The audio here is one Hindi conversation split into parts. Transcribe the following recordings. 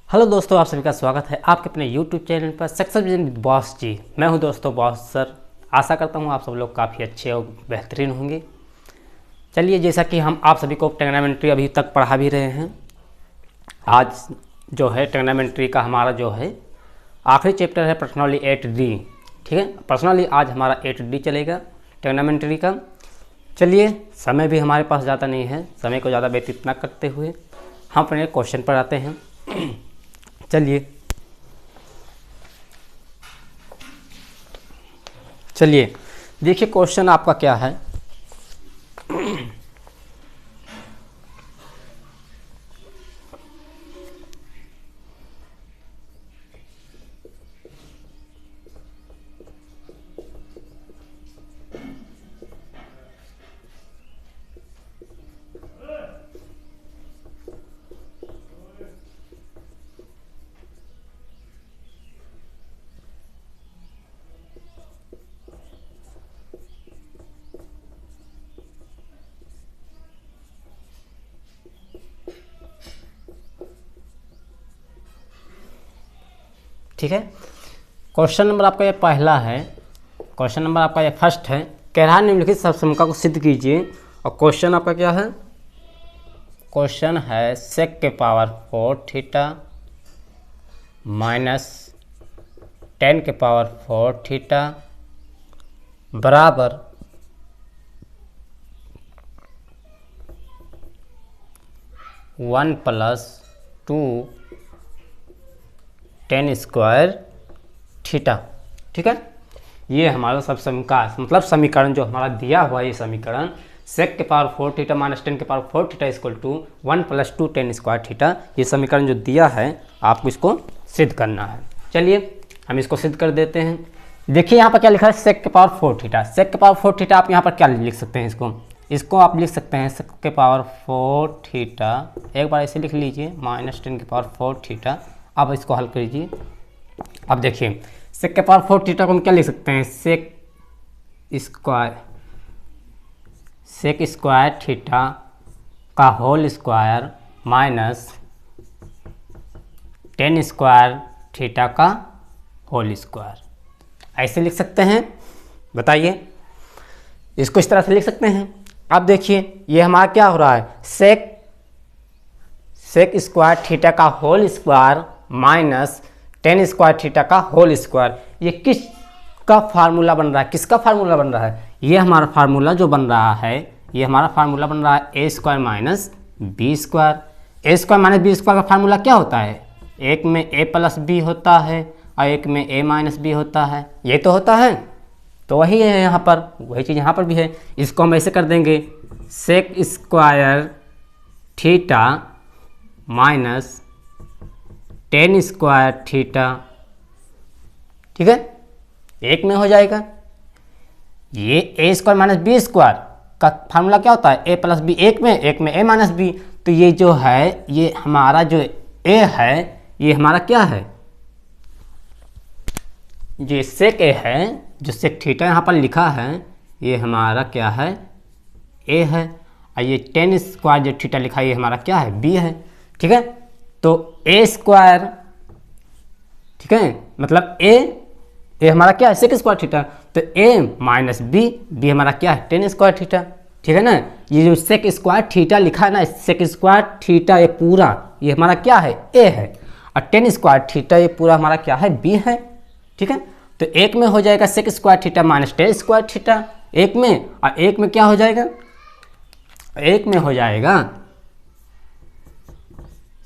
हेलो दोस्तों, आप सभी का स्वागत है आपके अपने YouTube चैनल पर सक्सेस विजन विद बॉस जी। मैं हूं दोस्तों बॉस सर। आशा करता हूं आप सब लोग काफ़ी अच्छे और बेहतरीन होंगे। चलिए, जैसा कि हम आप सभी को ट्रिग्नोमेट्री अभी तक पढ़ा भी रहे हैं, आज जो है ट्रिग्नोमेट्री का हमारा जो है आखिरी चैप्टर है पर्सनली 8D। ठीक है, पर्सनली आज हमारा 8D चलेगा ट्रिग्नोमेट्री का। चलिए, समय भी हमारे पास ज़्यादा नहीं है, समय को ज़्यादा व्यतीत न करते हुए हम अपने क्वेश्चन पर आते हैं। चलिए देखिए क्वेश्चन आपका क्या है। ठीक है, क्वेश्चन नंबर आपका ये पहला है। क्वेश्चन नंबर आपका ये फर्स्ट है। कह रहा है निम्नलिखित सबसमका को सिद्ध कीजिए। और क्वेश्चन आपका क्या है? क्वेश्चन है सेक के पावर 4 थीटा माइनस 10 के पावर 4 थीटा बराबर 1 प्लस 2 10 स्क्वायर थीटा। ठीक है, ये हमारा सब समीका मतलब समीकरण जो हमारा दिया हुआ है, ये समीकरण सेक के पावर 4 थीटा माइनस 10 के power 4 theta equal to 1 plus 2 10 square theta, ये समीकरण जो दिया है आपको इसको सिद्ध करना है। चलिए हम इसको सिद्ध कर देते हैं। देखिए यहाँ पर क्या लिखा है, सेक के पावर 4 थीटा। सेक के पावर 4 थीटा आप यहाँ पर क्या लिख सकते हैं, इसको आप लिख सकते हैं सेक के पावर 4 थीटा, एक बार ऐसे लिख लीजिए माइनस 10 के पावर 4 थीटा। अब इसको हल कीजिए। अब देखिए सेक के पावर 4 थीटा को हम क्या लिख सकते हैं, सेक स्क्वायर थीटा का whole square minus 10 square theta का होल स्क्वायर, ऐसे लिख सकते हैं। बताइए, इसको इस तरह से लिख सकते हैं। अब देखिए ये हमारा क्या हो रहा है, सेक स्क्वायर थीटा का whole square minus 10 square theta का होल स्क्वायर, ये किसका फार्मूला बन रहा है, किसका फार्मूला बन रहा है? ये हमारा फार्मूला जो बन रहा है, ये हमारा फार्मूला बन रहा है ए स्क्वायर माइनस बी स्क्वायर। ए स्क्वायर माइनस बी स्क्वायर का फार्मूला क्या होता है? एक में ए प्लस बी होता है और एक में ए माइनस बी होता है, ये तो होता है। तो वही है यहाँ पर, वही चीज़ यहाँ पर भी है। इसको हम ऐसे कर देंगे, sec square theta minus 10 square theta. ठीक है, एक में हो जाएगा। ये A square minus B square का फार्मूला क्या होता है, ए प्लस बी, एक में ए माइनस बी। तो ये जो है, ये हमारा जो ए है, ये हमारा क्या है, ये सेक ए है, जो सेक थीटा यहाँ पर लिखा है, ये हमारा क्या है, ए है। और ये 10 स्क्वायर जो थीटा लिखा है, ये हमारा क्या है, बी है। ठीक है, तो ए स्क्वायर, ठीक है, मतलब ए हमारा क्या है, सेक स्क्वायर थीटा। तो ए माइनस बी हमारा क्या है, 10 स्क्वायर थीटा। ठीक है ना, ये जो सेक स्क्वायर थीटा लिखा है ना, सेक स्क्वायर थीटा ये पूरा, ये हमारा क्या है, ए है। और 10 स्क्वायर थीटा ये पूरा हमारा क्या है, बी है। ठीक है, तो एक में हो जाएगा sec square theta minus 10 square theta, एक में, और एक में क्या हो जाएगा, एक में हो जाएगा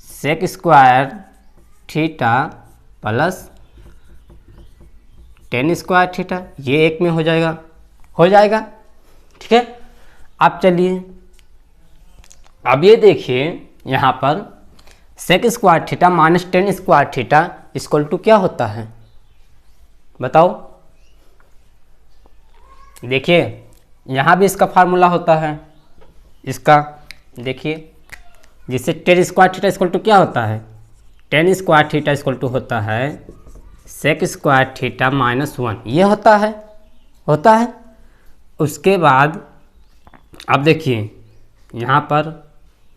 sec square theta plus 10 square theta, ये एक में हो जाएगा। ठीक है, अब चलिए, अब ये देखिए यहाँ पर sec square theta minus 10 square theta equal to क्या होता है, बताओ। देखिए यहाँ भी इसका फार्मूला होता है, इसका देखिए, जिससे 10 स्क्वायर थीटा इक्वल टू क्या होता है, 10 स्क्वायर थीटा इक्वल टू होता है सेक स्क्वायर थीटा माइनस 1, ये होता है। उसके बाद अब देखिए यहाँ पर,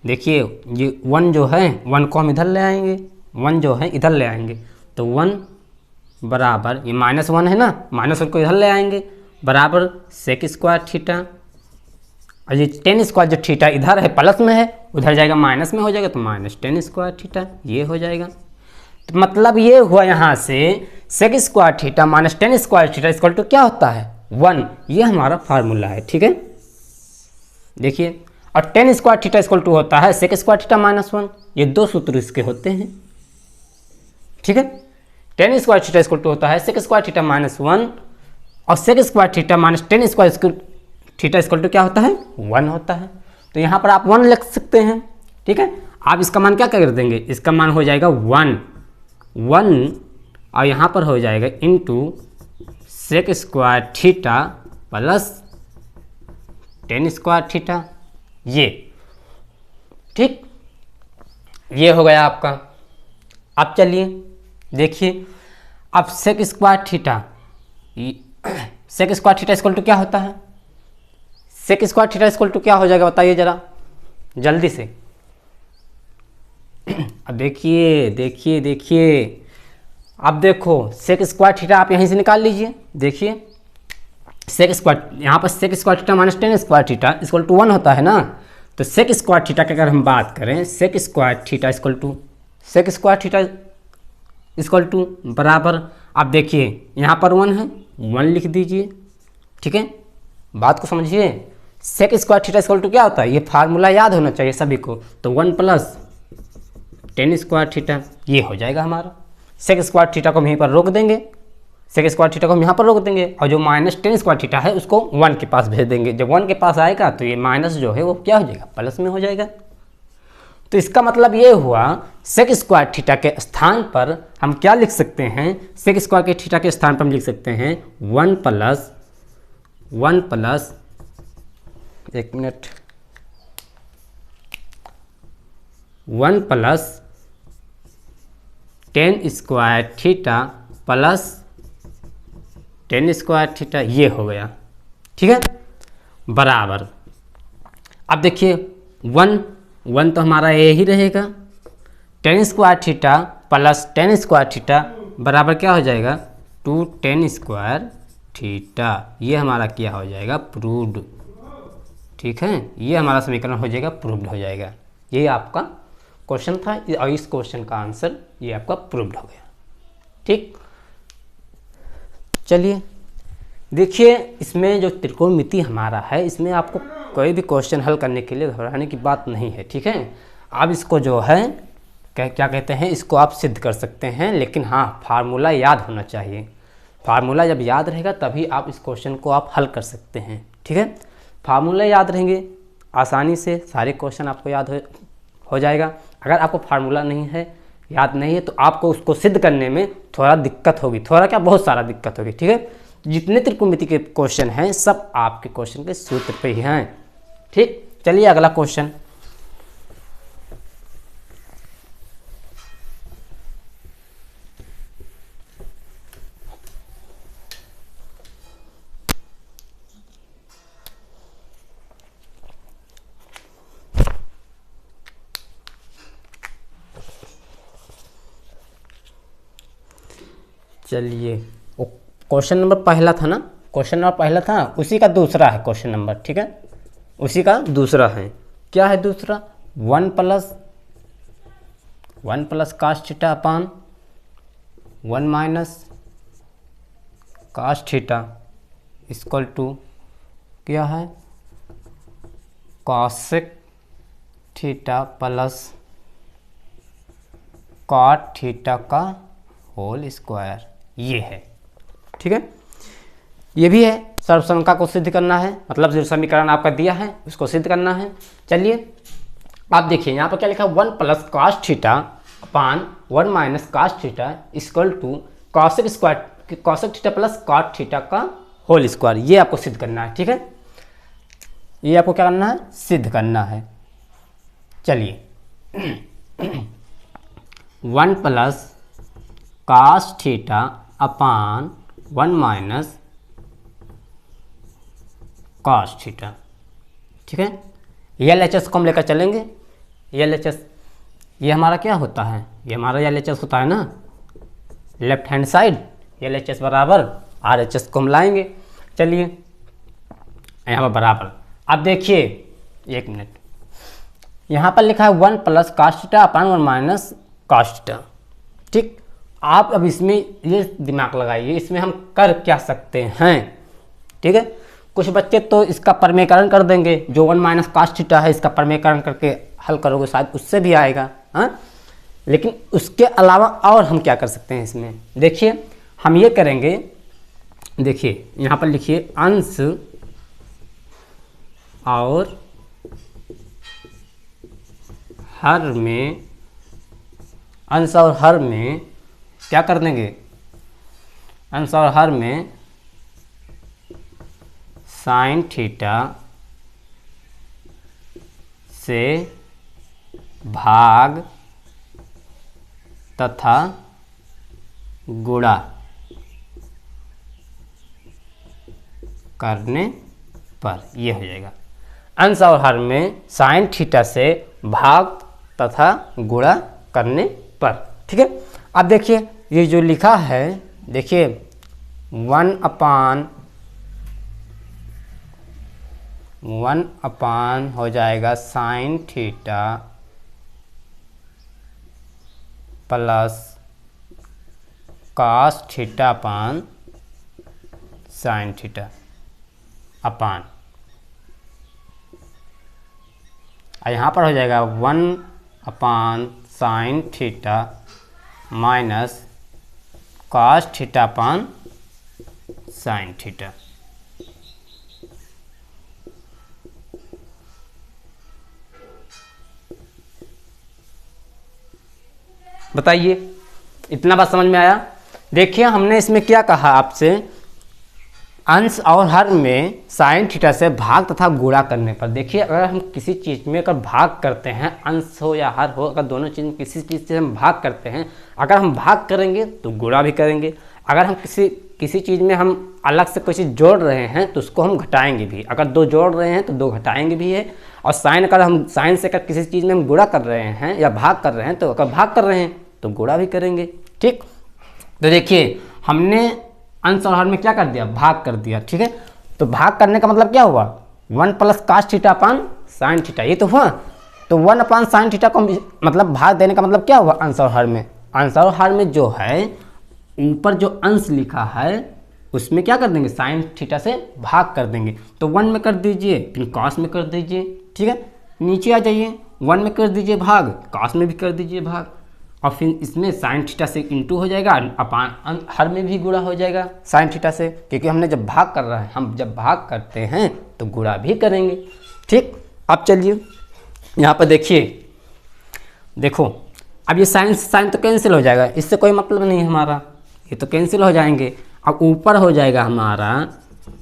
देखिए ये 1 जो है, 1 को हम इधर ले आएंगे, 1 जो है इधर ले आएंगे, तो 1 बराबर ये -1 है ना, -1 को इधर ले आएंगे बराबर सेक स्क्वायर थीटा, और ये टेन स्क्वायर जो थीटा इधर है प्लस में है, उधर जाएगा माइनस में हो जाएगा, तो -10 स्क्वायर थीटा ये हो जाएगा। तो मतलब ये हुआ यहाँ से sec square theta -10 square theta equal to क्या होता है 1, ये हमारा फार्मूला है। ठीक है, देखिए, और 10 स्क्वायर थीटा इक्वल टू होता है सेक स्क्वायर थीटा -1, ये 2 सूत्र इसके होते हैं। ठीक है, 10 स्क्वायर थीटा इक्वल टू होता है सेक स्क्वायर थीटा -1, और sec square theta -10 square theta equal to क्या होता है 1 होता है। तो यहाँ पर आप 1 लिख सकते हैं। ठीक है, आप इसका मान क्या कर देंगे, इसका मान हो जाएगा 1 और यहाँ पर हो जाएगा into sec square theta plus 10 square theta, ये ठीक, ये हो गया आपका। अब चलिए देखिए, अब sec square theta, sec square theta equal to क्या होता है, sec square theta equal to क्या हो जाएगा बताइए जरा जल्दी से। अब देखिए देखिए देखिए, अब देखो सेक स्क्वायर थीटा आप यहीं से निकाल लीजिए। देखिए सेक स्क्वायर, यहाँ पर sec square theta -10 square theta equal to 1 होता है ना, तो सेक स्क्वायर थीटा की अगर हम बात करें, sec square theta equal to sec square theta equal to बराबर, आप देखिए यहाँ पर 1 है, 1 लिख दीजिए। ठीक है, बात को समझिए, sec square theta equal to क्या होता है, ये फार्मूला याद होना चाहिए सभी को, तो 1 + 10 स्क्वायर थीटा ये हो जाएगा हमारा। सेक स्क्वायर थीटा को हम यहीं पर रोक देंगे, सेक स्क्वायर थीटा को हम यहाँ पर रोक देंगे, और जो -10 स्क्वायर थीटा है उसको 1 के पास भेज देंगे। जब 1 के पास आएगा तो ये माइनस जो है वो क्या हो जाएगा, प्लस में हो जाएगा। तो इसका मतलब ये हुआ सेक स्क्वायर थीटा के स्थान पर हम क्या लिख सकते हैं, सेक स्क्वायर के थीटा के स्थान पर हम लिख सकते हैं 1 + 1 minute 1 + 10 square theta plus 10 square theta, ये हो गया। ठीक है, बराबर, अब देखिए 1 तो हमारा ये ही रहेगा, 10 square theta plus 10 square theta बराबर क्या हो जाएगा 210 स्क्वायर थीटा, ये हमारा क्या हो जाएगा प्रूव्ड। ठीक है, ये हमारा समीकरण हो जाएगा, प्रूव्ड हो जाएगा। ये आपका क्वेश्चन था और इस क्वेश्चन का आंसर ये आपका प्रूव्ड हो गया। ठीक, चलिए देखिए, इसमें जो त्रिकोणमिति हमारा है, इसमें आपको कोई भी क्वेश्चन हल करने के लिए घबराने की बात नहीं है। ठीक है, आप इसको जो है क्या कहते हैं, इसको आप सिद्ध कर सकते हैं, लेकिन हाँ फार्मूला याद होना चाहिए। फार्मूला जब याद रहेगा तभी आप इस क्वेश्चन को आप हल कर सकते हैं। ठीक है, फार्मूला याद रहेंगे आसानी से सारे क्वेश्चन आपको याद हो जाएगा। अगर आपको फार्मूला नहीं है, याद नहीं है, तो आपको उसको सिद्ध करने में थोड़ा दिक्कत होगी, थोड़ा क्या बहुत सारा दिक्कत होगी। ठीक है, जितने त्रिकोणमिति के क्वेश्चन हैं सब आपके क्वेश्चन के सूत्र पे ही हैं। ठीक, चलिए अगला क्वेश्चन। चलिए, क्वेश्चन नंबर पहला था ना, क्वेश्चन नंबर पहला था, उसी का दूसरा है क्वेश्चन नंबर। ठीक है, उसी का दूसरा है, क्या है दूसरा, 1 + cos theta upon 1 - cos theta equal to क्या है cosec theta plus cot theta का होल स्क्वायर, ये है। ठीक है, ये भी है, सर्वसंख्या को सिद्ध करना है, मतलब जो समीकरण आपका दिया है उसको सिद्ध करना है। चलिए आप देखिए यहाँ पर क्या लिखा है, 1 + cos theta upon 1 - cos theta equal to cosec theta plus cot theta का होल स्क्वायर, ये आपको सिद्ध करना है। ठीक है, ये आपको क्या करना है, सिद्ध करना है। चलिए 1 + cos theta upon 1 - cos theta. ठीक है, LHS को हम लेकर चलेंगे, LHS ये हमारा क्या होता है, ये हमारा LHS होता है ना, लेफ्ट हैंड साइड LHS बराबर RHS को हम लाएंगे। चलिए यहाँ पर बराबर, अब देखिए 1 मिनट, यहाँ पर लिखा है 1 + cos theta upon 1 minus cos theta. ठीक, आप अब इसमें ये दिमाग लगाइए, इसमें हम कर क्या सकते हैं। ठीक है, कुछ बच्चे तो इसका परमीकरण कर देंगे, जो 1 माइनस cos थीटा है इसका परमीकरण करके हल करोगे शायद उससे भी आएगा। हाँ, लेकिन उसके अलावा और हम क्या कर सकते हैं इसमें, देखिए हम ये करेंगे। देखिए यहाँ पर लिखिए अंश और हर में, अंश और हर में क्या कर देंगे, अंश और हर में साइन थीटा से भाग तथा गुणा करने पर ये हो जाएगा, अंश और हर में साइन थीटा से भाग तथा गुणा करने पर। ठीक है, अब देखिए ये जो लिखा है, देखिए 1 अपान हो जाएगा sine theta plus cos theta upon sine theta upon, और यहाँ पर हो जाएगा 1 upon sine theta minus cos theta upon sine theta. बताइए इतना बात समझ में आया। देखिए हमने इसमें क्या कहा आपसे, अंश और हर में साइन थीटा से भाग तथा गुणा करने पर। देखिए अगर हम किसी चीज़ में अगर भाग करते हैं, अंश हो या हर हो, अगर दोनों चीज़ में किसी चीज़ से हम भाग करते हैं, अगर हम भाग करेंगे तो गुणा भी करेंगे। अगर हम किसी चीज़ में हम अलग से कोई चीज़ जोड़ रहे हैं तो उसको हम घटाएंगे भी। अगर 2 जोड़ रहे हैं तो 2 घटाएंगे भी है। और साइन, अगर हम साइन से अगर किसी चीज़ में हम गुणा कर रहे हैं या भाग कर रहे हैं, तो अगर भाग कर रहे हैं तो गुणा भी करेंगे। ठीक, तो देखिए हमने अंश और हर में क्या कर दिया, भाग कर दिया। ठीक है, तो भाग करने का मतलब क्या हुआ, 1 + cos theta upon sine theta, ये तो हुआ। तो 1 अपान साइन थीटा को मतलब भाग देने का मतलब क्या हुआ, अंश और हर में। अंश और हर में जो है ऊपर जो अंश लिखा है उसमें क्या कर देंगे, साइन थीटा से भाग कर देंगे। तो 1 में कर दीजिए, फिर cos में कर दीजिए। ठीक है, नीचे आ जाइए, 1 में कर दीजिए भाग, cos में भी कर दीजिए भाग, और फिर इसमें साइन थीटा से इंटू हो जाएगा, अपान हर में भी गुणा हो जाएगा साइन थीटा से, क्योंकि हमने जब भाग कर रहा है, हम जब भाग करते हैं तो गुणा भी करेंगे। ठीक, अब चलिए यहाँ पर देखिए, देखो अब ये साइन तो कैंसिल हो जाएगा, इससे कोई मतलब नहीं है हमारा, ये तो कैंसिल हो जाएंगे। अब ऊपर हो जाएगा हमारा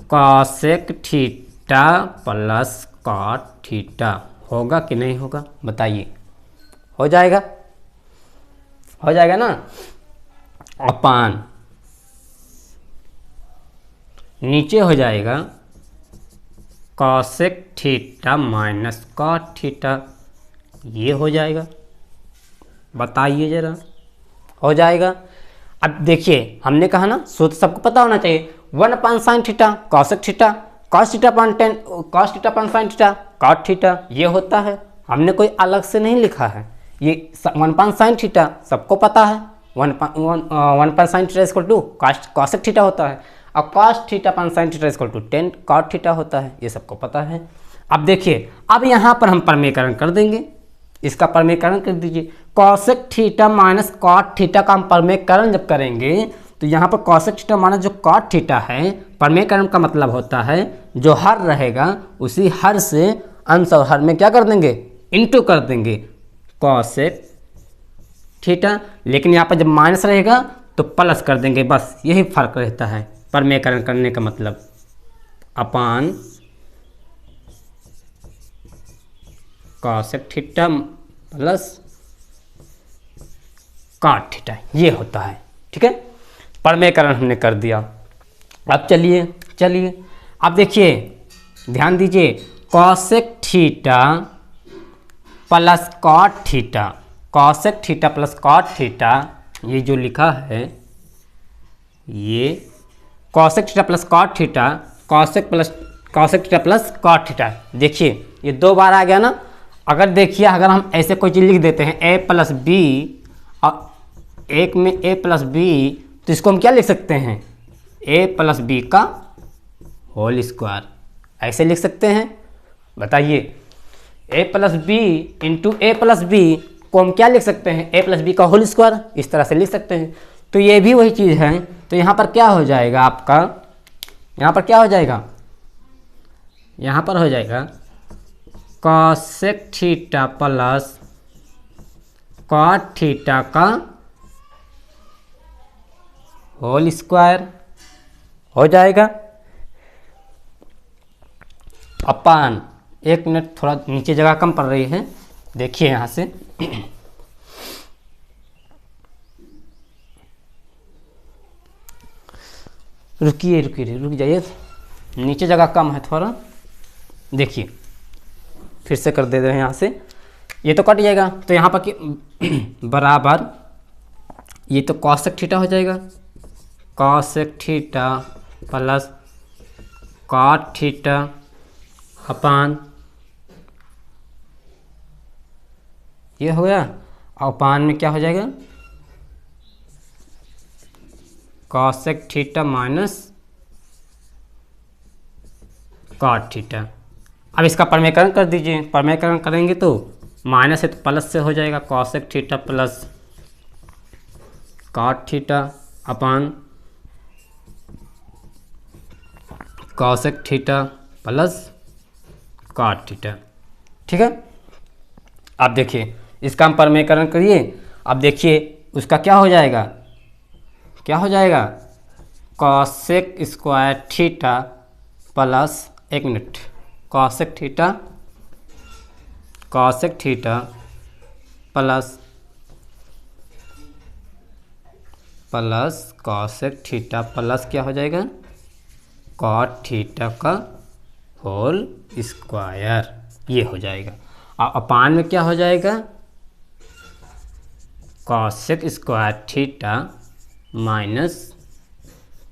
cosec theta plus cot theta, होगा कि नहीं होगा बताइए, हो जाएगा, हो जाएगा ना। अपान नीचे हो जाएगा cosec theta minus cot theta, ये हो जाएगा, बताइए जरा, हो जाएगा। अब देखिए हमने कहा ना, सूत्र सबको पता होना चाहिए, 1 upon sine theta cosec theta, cos theta upon cos theta upon sine theta cot theta, ये होता है। हमने कोई अलग से नहीं लिखा है, ये 1 अपान साइन थीटा सबको पता है, 1 upon sine theta equal to cosec theta होता है, और cos theta upon sine theta equal to 10 cot theta होता है, ये सबको पता है। अब देखिए, अब यहाँ पर हम परमीकरण कर देंगे, इसका परमीकरण कर दीजिए। Cosec theta minus cot theta का हम परमीकरण जब करेंगे तो यहाँ पर कॉसेक थीटा माइनस जो कॉट थीटा है, परमीकरण का मतलब होता है जो हर रहेगा उसी हर से अंश और हर में क्या कर देंगे, इंटू कर देंगे कॉसेक थीटा, लेकिन यहाँ पर जब माइनस रहेगा तो प्लस कर देंगे, बस यही फर्क रहता है परमीकरण करने का मतलब। Upon cosec theta plus cot theta, ये होता है। ठीक है, परमीकरण हमने कर दिया। अब चलिए अब देखिए, ध्यान दीजिए, cosec theta plus cot theta, cosec theta plus cot theta, ये जो लिखा है ये cosec theta plus cot theta, cosec theta plus cot theta. देखिए ये 2 बार आ गया ना। अगर देखिए अगर हम ऐसे कोई चीज़ लिख देते हैं a प्लस बी और एक में a प्लस बी, तो इसको हम क्या लिख सकते हैं, a प्लस बी का होल स्क्वायर, ऐसे लिख सकते हैं। बताइए a plus B into A plus B को हम क्या लिख सकते हैं, a प्लस बी का होल स्क्वायर, इस तरह से लिख सकते हैं। तो ये भी वही चीज़ है। तो यहाँ पर क्या हो जाएगा आपका, यहाँ पर क्या हो जाएगा, यहाँ पर हो जाएगा cosec theta plus cot theta का होल स्क्वायर हो जाएगा अपान, 1 मिनट थोड़ा नीचे जगह कम पड़ रही है, देखिए यहाँ से रुक जाइए, नीचे जगह कम है थोड़ा, देखिए फिर से कर दे रहे हैं यहाँ से, ये तो कट जाएगा। तो यहाँ पर बराबर ये तो कॉसेक थीटा हो जाएगा, cosec theta plus cot theta upon, ये हो गया। अपान में क्या हो जाएगा, cosec theta minus cot theta. अब इसका परमेकरण कर दीजिए, परमेकरण करेंगे तो माइनस है तो प्लस से हो जाएगा, cosec theta plus cot theta upon cosec theta plus cot theta. ठीक है, अब देखिए इसका हम परमेकरण करिए। अब देखिए उसका क्या हो जाएगा, क्या हो जाएगा, cosec square theta plus, 1 minute, cosec theta plus cosec theta plus क्या हो जाएगा, कॉट थीटा का होल स्क्वायर, ये हो जाएगा। और अपान में क्या हो जाएगा, cosec square theta minus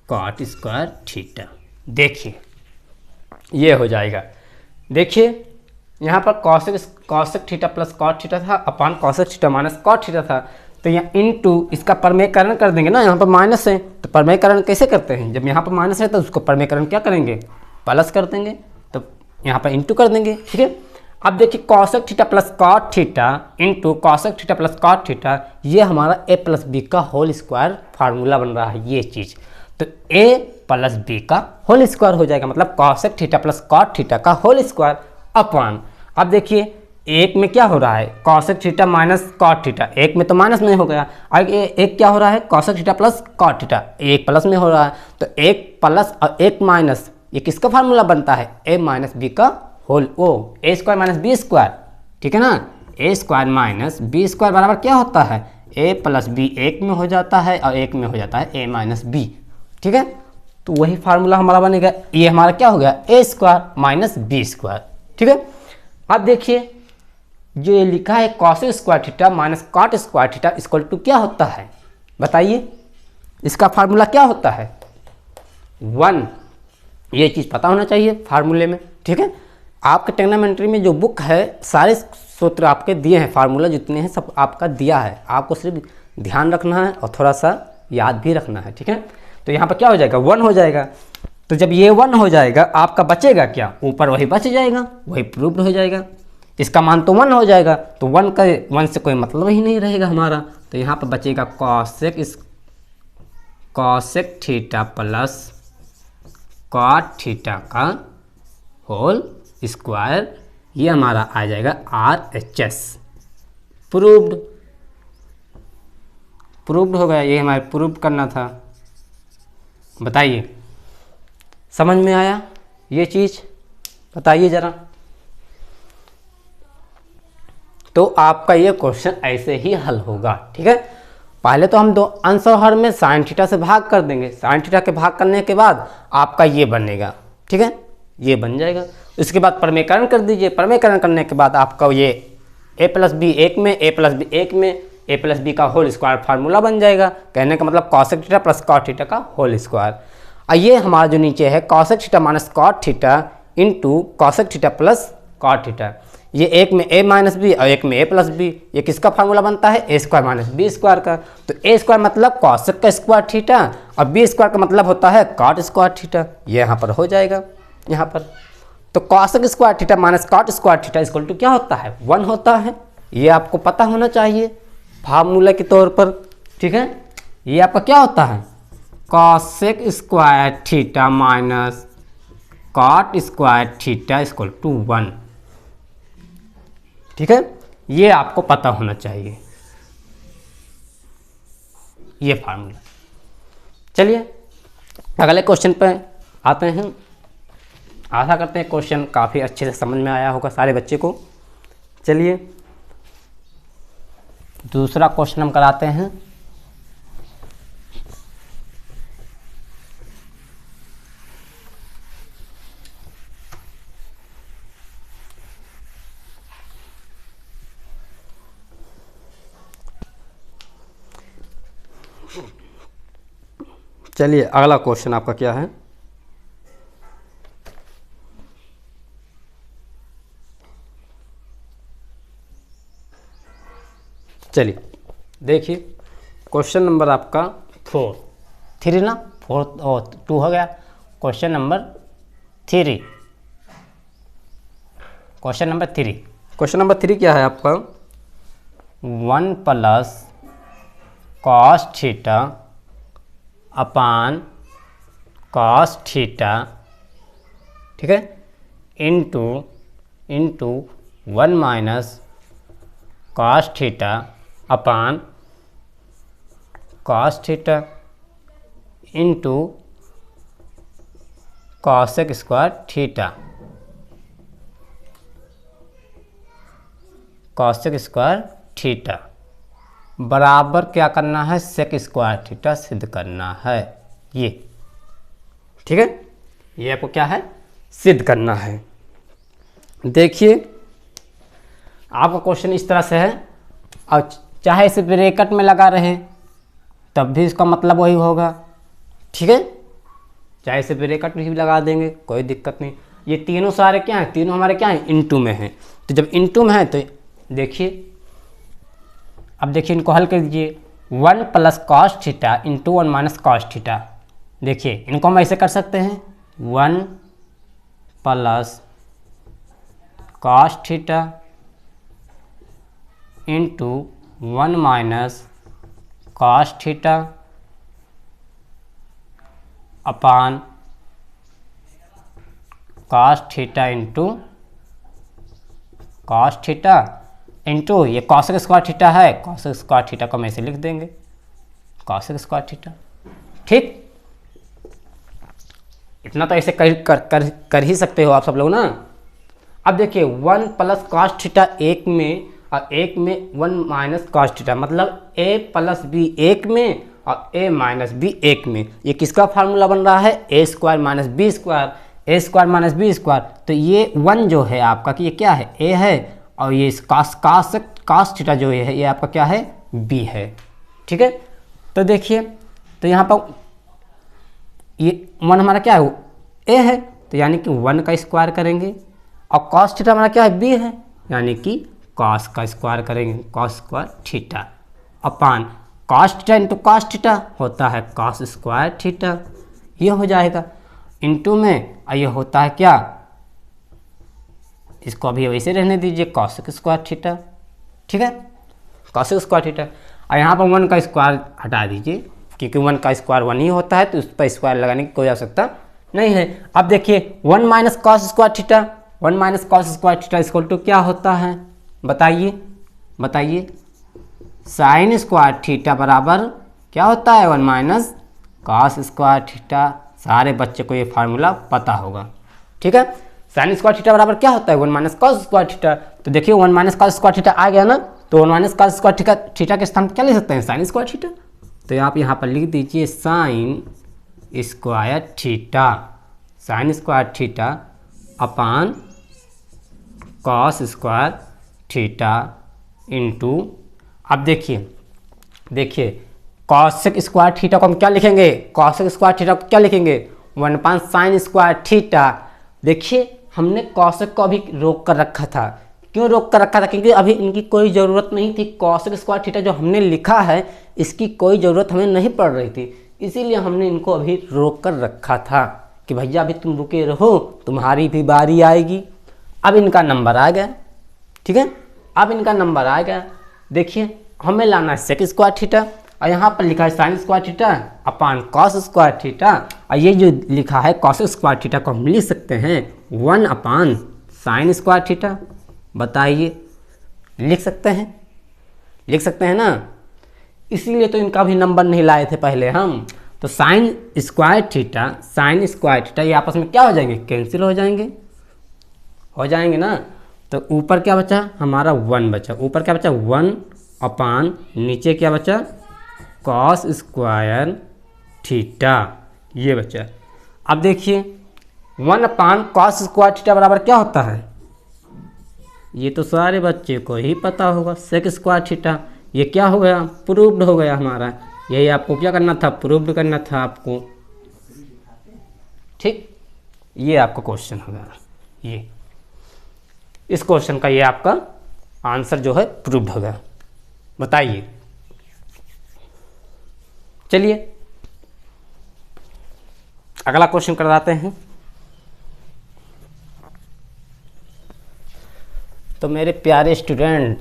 cot square theta. देखिए ये हो जाएगा। देखिए यहाँ पर cosec theta plus cot theta था, upon cosec theta minus cot theta था। तो यहाँ इनटू इसका परमेकरण कर देंगे ना, यहाँ पर माइनस है तो परमेकरण कैसे करते हैं, जब यहाँ पर माइनस है तो उसको परमेकरण क्या करेंगे, प्लस कर देंगे, तो यहाँ पर इनटू कर देंगे। ठीक है, अब देखिए cosec theta plus cot theta into cosec theta plus cot theta, ये हमारा a प्लस बी का होल स्क्वायर फार्मूला बन रहा है ये चीज़। तो a प्लस बी का होल स्क्वायर हो जाएगा, मतलब cosec theta plus cot theta का होल स्क्वायर अपॉन। अब देखिए एक में क्या हो रहा है, cosec theta minus cot theta, एक में तो माइनस में हो गया, आगे एक क्या हो रहा है, cosec theta plus cot theta, एक प्लस में हो रहा है। तो एक प्लस और एक माइनस, ये किसका फार्मूला बनता है, a माइनस बी का होल, ओ ए स्क्वायर माइनस बी स्क्वायर। ठीक है ना, ए स्क्वायर माइनस बी स्क्वायर बराबर क्या होता है, a प्लस बी, एक में हो जाता है और एक में हो जाता है a माइनस बी। ठीक है, तो वही फार्मूला हमारा बनेगा, ये हमारा क्या हो गया, a square minus B square. ठीक है, अब देखिए जो ये लिखा है cosec square theta minus cot square theta equal to क्या होता है, बताइए इसका फार्मूला क्या होता है, 1। ये चीज़ पता होना चाहिए फार्मूले में। ठीक है, आपके ट्रिग्नोमेट्री में जो बुक है सारे सूत्र आपके दिए हैं, फार्मूला जितने हैं सब आपका दिया है, आपको सिर्फ ध्यान रखना है और थोड़ा सा याद भी रखना है। ठीक है, तो यहाँ पर क्या हो जाएगा, 1 हो जाएगा। तो जब ये 1 हो जाएगा आपका बचेगा क्या, ऊपर वही बच जाएगा, वही प्रूव्ड हो जाएगा, इसका मान तो 1 हो जाएगा, तो 1 से कोई मतलब ही नहीं रहेगा हमारा। तो यहाँ पर बचेगा cosec theta plus cot theta का होल स्क्वायर, ये हमारा आ जाएगा RHS, प्रूव्ड हो गया, ये हमारे प्रूव करना था। बताइए समझ में आया ये चीज़, बताइए ज़रा। तो आपका ये क्वेश्चन ऐसे ही हल होगा। ठीक है, पहले तो हम 2 आंसर हर में साइन थीटा से भाग कर देंगे, साइन थीटा के भाग करने के बाद आपका ये बनेगा। ठीक है, ये बन जाएगा। इसके बाद परमेकरण कर दीजिए, परमेकरण करने के बाद आपका ये ए प्लस बी एक में, ए प्लस बी एक में, ए प्लस बी का होल स्क्वायर फार्मूला बन जाएगा। कहने का मतलब cosec theta plus cot theta का होल स्क्वायर। और ये हमारा जो नीचे है cosec theta minus cot theta into cosec theta plus cot theta. ये एक में ए माइनस बी और एक में ए प्लस बी, ये किसका फार्मूला बनता है? ए स्क्वायर माइनस बी स्क्वायर का। तो ए स्क्वायर मतलब कॉसेक का स्क्वायर थीटा और बी स्क्वायर का मतलब होता है कॉट स्क्वायर थीटा। ये यहाँ पर हो जाएगा यहाँ पर। तो cosec square theta minus cot square theta equal to क्या होता है? 1 होता है। ये आपको पता होना चाहिए फार्मूला के तौर पर, ठीक है। ये आपका क्या होता है? Cosec square theta minus cot square theta equal to 1, ठीक है। ये आपको पता होना चाहिए ये फार्मूला। चलिए अगले क्वेश्चन पे आते हैं। आशा करते हैं क्वेश्चन काफ़ी अच्छे से समझ में आया होगा सारे बच्चे को। चलिए दूसरा क्वेश्चन हम कराते हैं। चलिए अगला क्वेश्चन आपका क्या है? चलिए देखिए क्वेश्चन नंबर आपका 3 ना, 4 और 2 हो गया। Question number 3, question number 3। Question number 3 क्या है आपका? 1 plus cos theta upon cos theta, ठीक है, into 1 minus cos theta upon cos theta into cosec square theta, cosec square theta बराबर क्या करना है? सेक स्क्वायर थीटा सिद्ध करना है। ये ठीक है, ये आपको क्या है? सिद्ध करना है। देखिए आपका क्वेश्चन इस तरह से है और चाहे इसे ब्रैकेट में लगा रहे तब भी इसका मतलब वही होगा, ठीक है। चाहे इसे ब्रैकेट में भी लगा देंगे कोई दिक्कत नहीं। ये तीनों सारे क्या हैं? तीनों हमारे क्या हैं? इनटू में हैं। तो जब इनटू में है तो देखिए, अब देखिए इनको हल कर दीजिए। 1 plus cos theta into 1 minus cos theta. देखिए इनको हम ऐसे कर सकते हैं 1 plus cos theta into 1 minus cos theta upon cos theta into cos theta into ये कॉसेक स्क्वायर थीटा है, कॉसेक स्क्वायर थीटा को हम ऐसे लिख देंगे कॉसेक स्क्वायर थीटा, ठीक। इतना तो ऐसे कर ही सकते हो आप सब लोग ना। अब देखिए 1 प्लस कॉस थीटा एक में और एक में 1 माइनस कॉस थीटा, मतलब a प्लस बी एक में और a माइनस बी एक में। ये किसका फार्मूला बन रहा है? ए स्क्वायर माइनस बी स्क्वायर, ए स्क्वायर माइनस बी स्क्वायर। तो ये 1 जो है आपका कि ये क्या है? a है और ये कॉस थीटा जो है ये आपका क्या है? b है, ठीक है। तो देखिए तो यहाँ पर ये 1 हमारा क्या है? a है, तो यानी कि 1 का स्क्वायर करेंगे और कॉस थीटा हमारा क्या है? b है, यानी कि कॉस का स्क्वायर करेंगे, cos square theta upon cos theta into cos theta होता है कॉस स्क्वायर थीटा। ये हो जाएगा इंटू में और ये होता है क्या? इसको अभी वैसे रहने दीजिए कॉसेक स्क्वायर थीटा, ठीक है, कॉसेक स्क्वायर थीटा। और यहाँ पर 1 का स्क्वायर हटा दीजिए क्योंकि 1 का स्क्वायर 1 ही होता है, तो उस पर स्क्वायर लगाने की कोई आवश्यकता नहीं है। अब देखिए 1 minus cos square theta, 1 minus cos square theta equal to क्या होता है? बताइए साइन स्क्वायर थीटा बराबर क्या होता है? 1 माइनस कॉस स्क्वायर थीटा। सारे बच्चे को ये फार्मूला पता होगा, ठीक है। साइन स्क्वायर थीटा बराबर क्या होता है? 1 माइनस कॉस स्क्वायर थीटा। तो देखिए 1 माइनस कॉस स्क्वायर थीटा आ गया ना, तो 1 माइनस कॉस स्क्वायर थीटा के स्थान क्या ले सकते हैं? Sine square theta. तो आप यहाँ पर लिख दीजिए sine square theta, sine square theta upon cos square theta into, अब देखिए कॉसेक स्क्वायर थीटा को हम क्या लिखेंगे, कॉसेक स्क्वायर थीटा को क्या लिखेंगे, 1 साइन स्क्वायर थीटा। देखिए हमने कॉसेक को अभी रोक कर रखा था, क्यों रोक कर रखा था, क्योंकि अभी इनकी कोई ज़रूरत नहीं थी। कॉसेक स्क्वायर थीटा जो हमने लिखा है इसकी कोई ज़रूरत हमें नहीं पड़ रही थी, इसीलिए हमने इनको अभी रोक कर रखा था कि भैया अभी तुम रुके रहो, तुम्हारी भी बारी आएगी। अब इनका नंबर आ गया, ठीक है, अब इनका नंबर आ गया। देखिए हमें लाना है सेक स्क्वायर थीटा, और यहाँ पर लिखा है sine square theta upon cos square theta, और ये जो लिखा है कॉस स्क्वायर थीटा को हम लिख सकते हैं 1 अपान साइन स्क्वायर थीटा। बताइए, लिख सकते हैं ना, इसीलिए तो इनका भी नंबर नहीं लाए थे पहले हम। तो साइन स्क्वायर थीटा ये आपस में क्या हो जाएंगे, कैंसिल हो जाएंगे ना। तो ऊपर क्या बचा हमारा 1 बचा, ऊपर क्या बचा 1 अपान नीचे क्या बचा कॉस स्क्वायर थीटा, ये बचा। अब देखिए 1 अपान कॉस स्क्वायर थीटा बराबर क्या होता है, ये तो सारे बच्चे को ही पता होगा, सेक स्क्वायर थीटा। ये क्या हो गया, प्रूव्ड हो गया हमारा। यही आपको क्या करना था, प्रूव्ड करना था आपको, ठीक। ये आपका क्वेश्चन हो गया, ये इस क्वेश्चन का ये आपका आंसर जो है प्रूव्ड हो गया। बताइए, चलिए अगला क्वेश्चन करवाते हैं। तो मेरे प्यारे स्टूडेंट,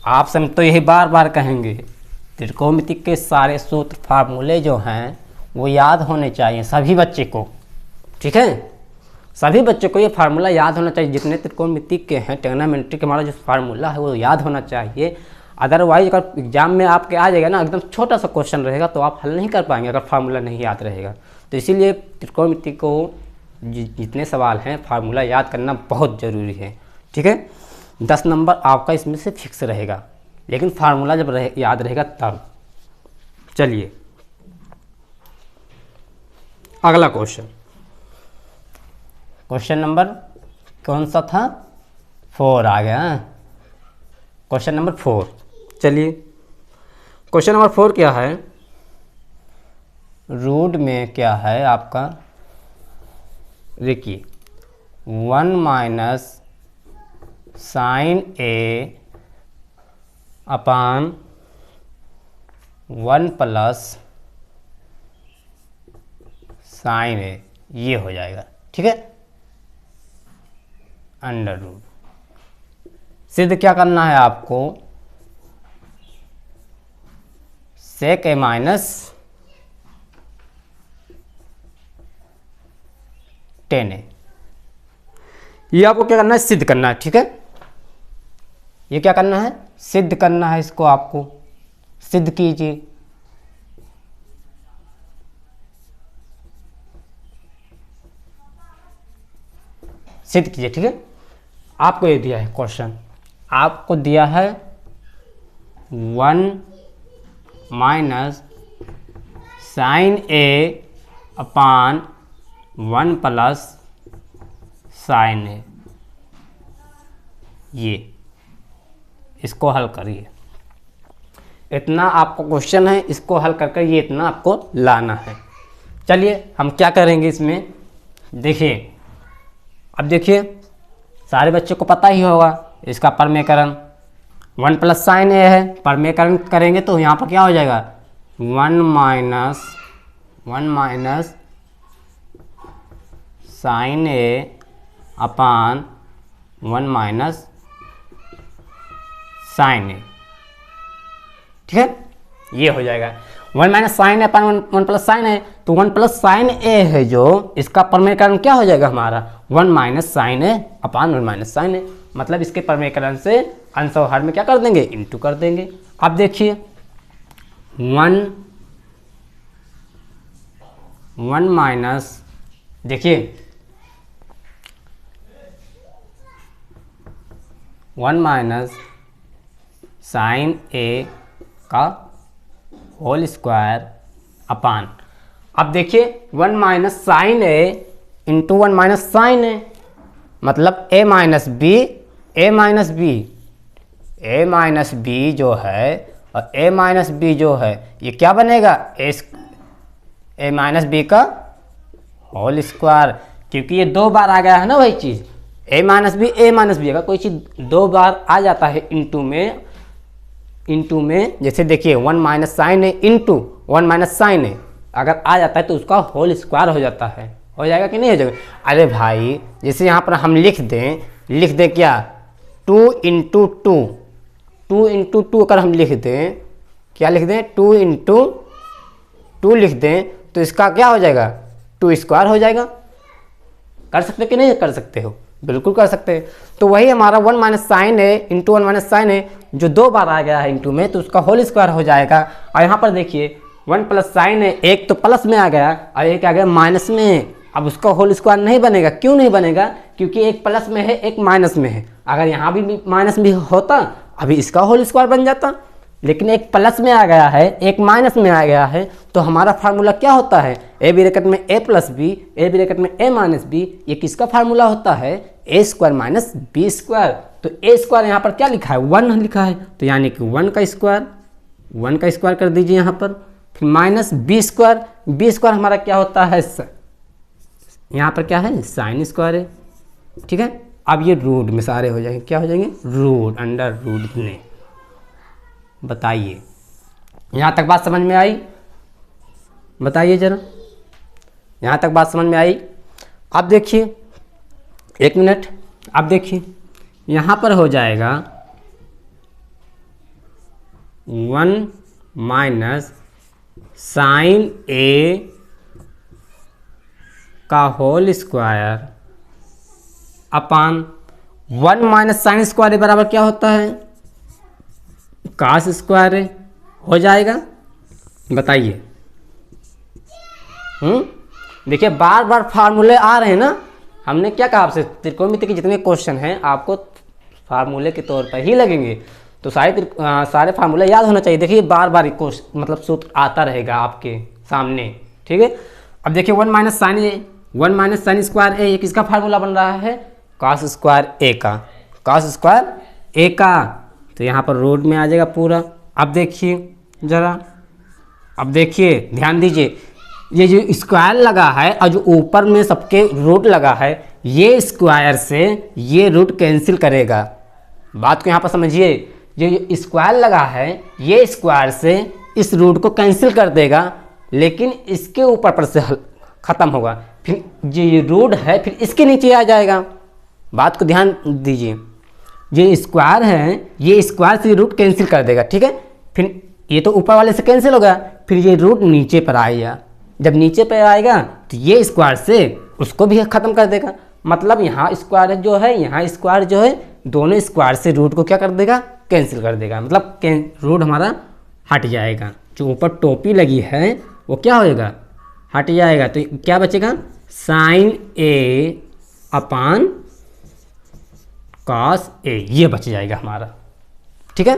आपसे हम तो यही बार बार कहेंगे, त्रिकोणमिति के सारे सूत्र फार्मूले जो हैं वो याद होने चाहिए सभी बच्चे को, ठीक है। सभी बच्चों को ये फार्मूला याद होना चाहिए, जितने त्रिकोणमिति के हैं, ट्रिग्नोमेट्री के हमारा जो फार्मूला है वो याद होना चाहिए। अदरवाइज अगर एग्जाम में आपके आ जाएगा ना, एकदम छोटा सा क्वेश्चन रहेगा तो आप हल नहीं कर पाएंगे अगर फार्मूला नहीं याद रहेगा। तो इसीलिए त्रिकोणमिति को जितने सवाल हैं फार्मूला याद करना बहुत ज़रूरी है, ठीक है। 10 नंबर आपका इसमें से फिक्स रहेगा, लेकिन फार्मूला जब याद रहेगा तब। चलिए अगला क्वेश्चन नंबर कौन सा था, 4 आ गया, क्वेश्चन नंबर 4। चलिए क्वेश्चन नंबर 4 क्या है, रूट में क्या है आपका, देखिए 1 minus sine A upon 1 plus sign ए, ये हो जाएगा, ठीक है। अंडर रूट सिद्ध क्या करना है आपको, सेक ए माइनस 10a, ये आपको क्या करना है, सिद्ध करना है, ठीक है। ये क्या करना है, सिद्ध करना है, इसको आपको सिद्ध कीजिए। सिद्ध कीजिए, ठीक है। आपको ये दिया है क्वेश्चन, आपको दिया है 1 minus sine A upon 1 plus sign ए, ये इसको हल करिए। इतना आपको क्वेश्चन है, इसको हल करके ये इतना आपको लाना है। चलिए हम क्या करेंगे इसमें, देखिए अब देखिए सारे बच्चों को पता ही होगा इसका परमेकरण 1 प्लस साइन ए है, परमेकरण करेंगे तो यहाँ पर क्या हो जाएगा 1 minus sine A upon 1 minus sine ए, ठीक है। ये हो जाएगा 1 minus sine A upon 1 plus sign ए, तो 1 प्लस साइन ए है जो, इसका परमेकरण क्या हो जाएगा हमारा 1 minus sine A upon 1 minus sine A, मतलब इसके परमेकरण से अंश और हर में क्या कर देंगे, इंटू कर देंगे। अब देखिए 1 माइनस, देखिए 1 माइनस साइन ए का होल स्क्वायर अपान, अब देखिए 1 minus sine A into 1 minus sine A, मतलब a minus B A minus B जो है और ए माइनस बी जो है ये क्या बनेगा, ए माइनस बी का होल स्क्वायर, क्योंकि ये 2 बार आ गया है ना वही चीज़, ए माइनस बी अगर कोई चीज़ 2 बार आ जाता है इंटू में जैसे देखिए 1 माइनस साइन है इंटू 1 माइनस साइन है, अगर आ जाता है तो उसका होल स्क्वायर हो जाता है, हो जाएगा कि नहीं हो जाएगा। अरे भाई जैसे यहाँ पर हम लिख दें क्या 2 इंटू टू अगर हम लिख दें, क्या लिख दें 2 इंटू 2 लिख दें तो इसका क्या हो जाएगा 2 स्क्वायर हो जाएगा। कर सकते हो कि नहीं कर सकते हो, बिल्कुल कर सकते हैं। तो वही हमारा 1 माइनस साइन है इंटू 1 माइनस साइन है जो 2 बार आ गया है इंटू में, तो उसका होल स्क्वायर हो जाएगा। और यहाँ पर देखिए 1 प्लस साइन है, एक तो प्लस में आ गया और एक आ गया माइनस में, अब उसका होल स्क्वायर नहीं बनेगा। क्यों नहीं बनेगा, क्योंकि एक प्लस में है एक माइनस में है, अगर यहाँ भी माइनस भी होता अभी इसका होल स्क्वायर बन जाता, लेकिन एक प्लस में आ गया है एक माइनस में आ गया है, तो हमारा फार्मूला क्या होता है ए ब्रैकेट में A plus B, A bracket में ए माइनस बी, ये किसका फार्मूला होता है ए स्क्वायर माइनस बी स्क्वायर। तो ए स्क्वायर यहाँ पर क्या लिखा है 1 लिखा है, तो यानी कि 1 का स्क्वायर कर दीजिए यहाँ पर, फिर माइनस बी स्क्वायर हमारा क्या होता है यहाँ पर क्या है साइन स्क्वायर है, ठीक है। अब ये रूट में सारे हो जाएंगे, क्या हो जाएंगे रूट अंडर रूट इतने। बताइए यहाँ तक बात समझ में आई, बताइए जरा यहाँ तक बात समझ में आई। अब देखिए 1 मिनट, अब देखिए यहाँ पर हो जाएगा 1 माइनस साइन ए का whole square upon 1 minus sine square बराबर क्या होता है कास स्क्वायर हो जाएगा। बताइए देखिए बार बार फार्मूले आ रहे हैं ना, हमने क्या कहा आपसे त्रिकोणमिति के जितने क्वेश्चन हैं आपको फार्मूले के तौर पर ही लगेंगे, तो सारे फार्मूले याद होना चाहिए। देखिए बार बार मतलब सूत्र आता रहेगा आपके सामने, ठीक है। अब देखिए 1 माइनस साइन स्क्वायर ए, ये किसका फार्मूला बन रहा है कास स्क्वायर ए का, तो यहाँ पर रूट में आ जाएगा पूरा। अब देखिए जरा, अब देखिए ध्यान दीजिए, ये जो स्क्वायर लगा है और जो ऊपर में सबके रूट लगा है, ये स्क्वायर से ये रूट कैंसिल करेगा। बात को यहाँ पर समझिए, जो स्क्वायर लगा है ये स्क्वायर से इस रूट को कैंसिल कर देगा, लेकिन इसके ऊपर पर से ख़त्म होगा, फिर ये रूट है फिर इसके नीचे आ जाएगा। बात को ध्यान दीजिए, ये स्क्वायर है ये स्क्वायर से रूट कैंसिल कर देगा, ठीक है। फिर ये तो ऊपर वाले से कैंसिल होगा, फिर ये रूट नीचे पर आएगा, जब नीचे पर आएगा तो ये स्क्वायर से उसको भी ख़त्म कर देगा। मतलब यहाँ स्क्वायर जो है यहाँ स्क्वायर जो है दोनों स्क्वायर से रूट को क्या कर देगा कैंसिल कर देगा, मतलब रूट हमारा हट जाएगा। जो ऊपर टोपी लगी है वो क्या होएगा हट जाएगा, तो क्या बचेगा साइन ए अपान कॉस ए, ये बच जाएगा हमारा, ठीक है।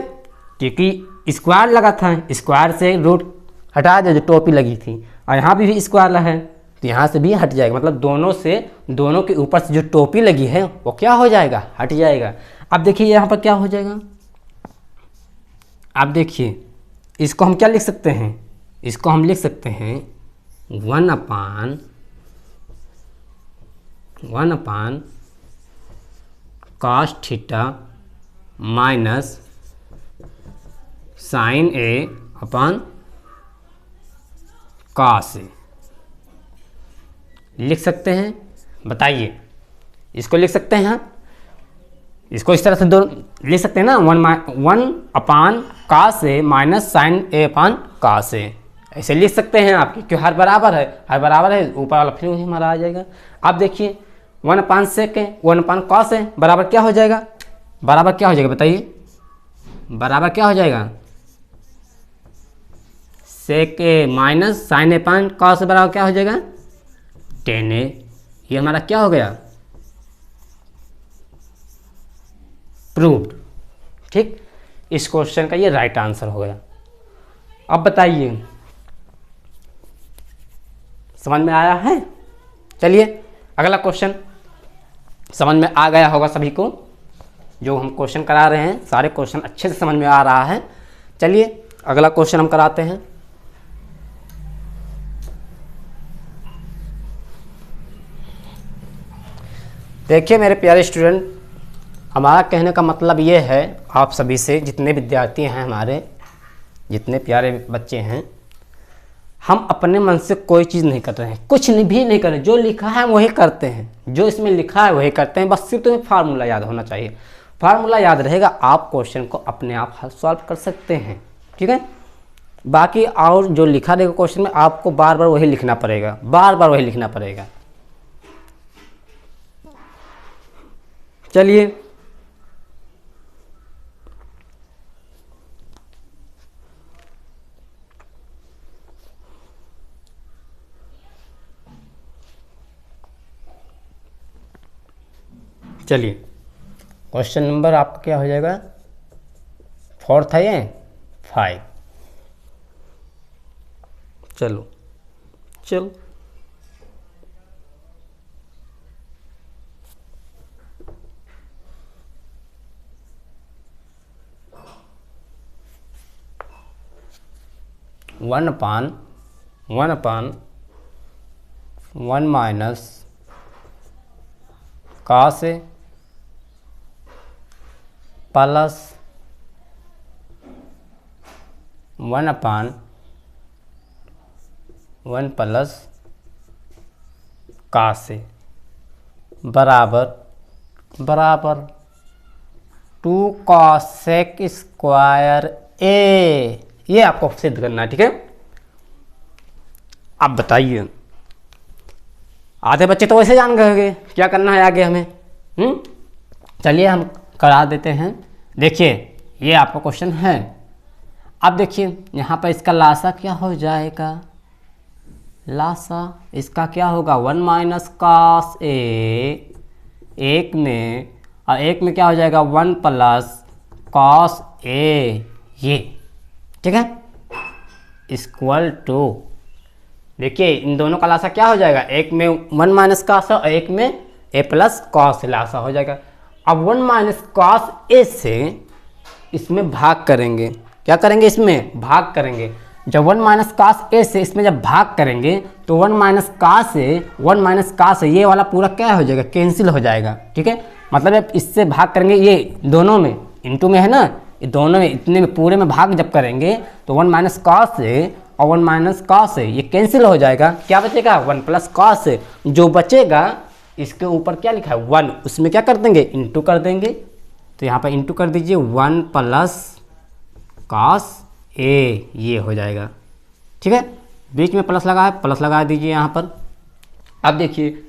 क्योंकि स्क्वायर लगा था, स्क्वायर से रूट हटा दे जो टोपी लगी थी, और यहाँ भी स्क्वायर है तो यहाँ से भी हट जाएगा, मतलब दोनों के ऊपर से जो टोपी लगी है वो क्या हो जाएगा हट जाएगा। अब देखिए यहाँ पर क्या हो जाएगा, अब देखिए इसको हम क्या लिख सकते हैं, इसको हम लिख सकते हैं 1 upon cos theta minus sine A upon cos A लिख सकते हैं। बताइए इसको लिख सकते हैं, इसको इस तरह से दो लिख सकते हैं ना, 1 upon cos A minus sine A upon cos ए, ऐसे लिख सकते हैं आप, क्योंकि हर बराबर है ऊपर वाला फिर हमारा आ जाएगा। अब देखिए 1 अपान सेक है 1 अपान कॉस है बराबर क्या हो जाएगा, बताइए बराबर क्या हो जाएगा सेक ए minus sine A upon cos बराबर क्या हो जाएगा टेन ए। ये हमारा क्या हो गया प्रूव्ड, ठीक। इस क्वेश्चन का ये राइट आंसर हो गया। अब बताइए समझ में आया है, चलिए अगला क्वेश्चन समझ में आ गया होगा सभी को। जो हम क्वेश्चन करा रहे हैं सारे क्वेश्चन अच्छे से समझ में आ रहा है। चलिए अगला क्वेश्चन हम कराते हैं। देखिए मेरे प्यारे स्टूडेंट, हमारा कहने का मतलब ये है आप सभी से, जितने विद्यार्थी हैं हमारे, जितने प्यारे बच्चे हैं, हम अपने मन से कोई चीज़ नहीं कर रहे हैं, कुछ भी नहीं कर रहे, जो लिखा है वही करते हैं, जो इसमें लिखा है वही करते हैं। बस सिर्फ तुम्हें फार्मूला याद होना चाहिए। फार्मूला याद रहेगा, आप क्वेश्चन को अपने आप सॉल्व कर सकते हैं, ठीक है। बाकी और जो लिखा रहेगा क्वेश्चन में, आपको बार बार वही लिखना पड़ेगा, बार बार वही लिखना पड़ेगा। चलिए चलिए क्वेश्चन नंबर आपका क्या हो जाएगा, 4 था ये 5। चलो 1/1 minus cos A plus 1/1 plus cos A बराबर 2 cosec स्क्वायर A। ये आपको सिद्ध करना है, ठीक है। आप बताइए, आधे बच्चे तो वैसे जान गए क्या करना है आगे हमें। चलिए हम करा देते हैं। देखिए ये आपका क्वेश्चन है। अब देखिए यहाँ पर इसका लासा क्या हो जाएगा, लासा इसका क्या होगा 1 माइनस cos A, एक में, और एक में क्या हो जाएगा 1 प्लस cos A, ये ठीक है, इक्वल टू, देखिए इन दोनों का लासा क्या हो जाएगा, एक में 1 माइनस cos और एक में A प्लस cos लासा हो जाएगा। अब 1 माइनस cos A से इसमें भाग करेंगे, क्या करेंगे, इसमें भाग करेंगे। जब 1 माइनस cos A से इसमें जब भाग करेंगे तो 1 minus cos A, 1 minus cos A ये वाला पूरा क्या हो जाएगा, कैंसिल हो जाएगा, ठीक है। मतलब अब इससे भाग करेंगे, ये दोनों में इनटू में है ना, ये दोनों में इतने में पूरे में भाग जब करेंगे तो 1 माइनस cos A और 1 माइनस cos A ये कैंसिल हो जाएगा। क्या बचेगा 1 प्लस cos A। जो बचेगा इसके ऊपर क्या लिखा है 1, उसमें क्या कर देंगे इंटू कर देंगे। तो यहाँ पर इंटू कर दीजिए 1 प्लस cos A, ये हो जाएगा, ठीक है। बीच में प्लस लगा है, प्लस लगा दीजिए यहाँ पर। अब देखिए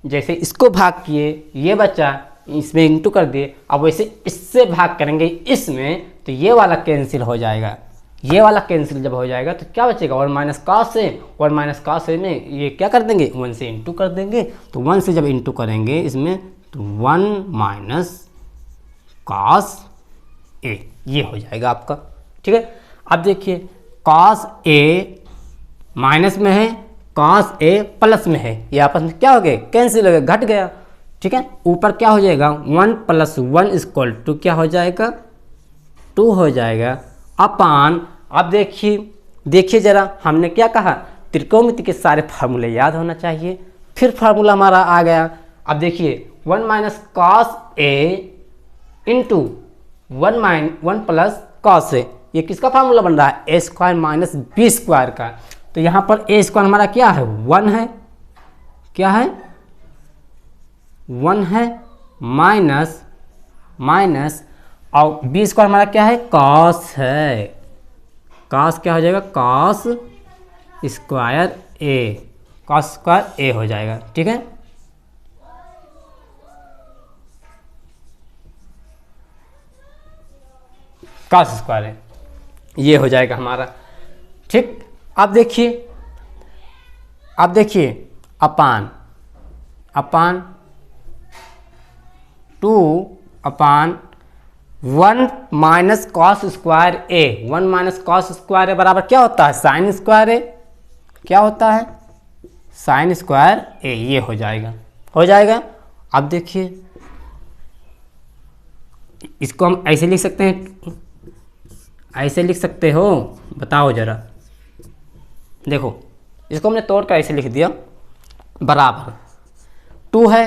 जैसे इसको भाग किए ये बचा, इसमें इंटू कर दिए, अब वैसे इससे भाग करेंगे इसमें तो ये वाला कैंसिल हो जाएगा। ये वाला कैंसिल जब हो जाएगा तो क्या बचेगा 1 minus cos A, 1 minus cos A में ये क्या कर देंगे 1 से इंटू कर देंगे। तो 1 से जब इंटू करेंगे इसमें तो 1 माइनस cos A ये हो जाएगा आपका, ठीक है। अब देखिए cos A माइनस में है, cos A प्लस में है, ये आपस में क्या हो गए कैंसिल हो गया, घट गया, ठीक है। ऊपर क्या हो जाएगा 1 प्लस 1 इक्वल टू क्या हो जाएगा 2 हो जाएगा अपान। अब देखिए जरा हमने क्या कहा, त्रिकोणमिति के सारे फार्मूले याद होना चाहिए। फिर फार्मूला हमारा आ गया। अब देखिए 1 minus cos A into 1 plus cos A, ये किसका फार्मूला बन रहा है A square minus B square का। तो यहाँ पर A स्क्वायर हमारा क्या है 1 है, क्या है 1 है, माइनस और B स्क्वायर हमारा क्या है cos है, cos क्या हो जाएगा cos square A, cos square A हो जाएगा, ठीक है। cos स्क्वायर A ये हो जाएगा हमारा, ठीक। अब देखिए अपान 2/1 minus cos square A, 1 minus cos square A बराबर क्या होता है साइन स्क्वायर A, क्या होता है साइन स्क्वायर A, ये हो जाएगा। अब देखिए इसको हम ऐसे लिख सकते हैं, ऐसे लिख सकते हो, बताओ ज़रा। देखो इसको हमने तोड़ कर ऐसे लिख दिया, बराबर 2 है,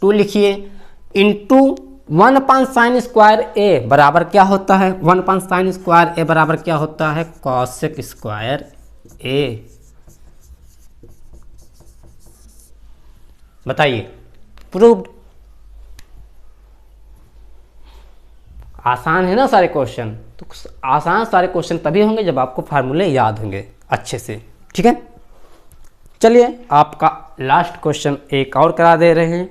2 लिखिए इंटू 1/sin² ए बराबर क्या होता है, 1/sin² ए बराबर क्या होता है, cos² ए। बताइए, प्रूव्ड। आसान है ना सारे क्वेश्चन, तो आसान सारे क्वेश्चन तभी होंगे जब आपको फार्मूले याद होंगे अच्छे से, ठीक है। चलिए आपका लास्ट क्वेश्चन एक और करा दे रहे हैं।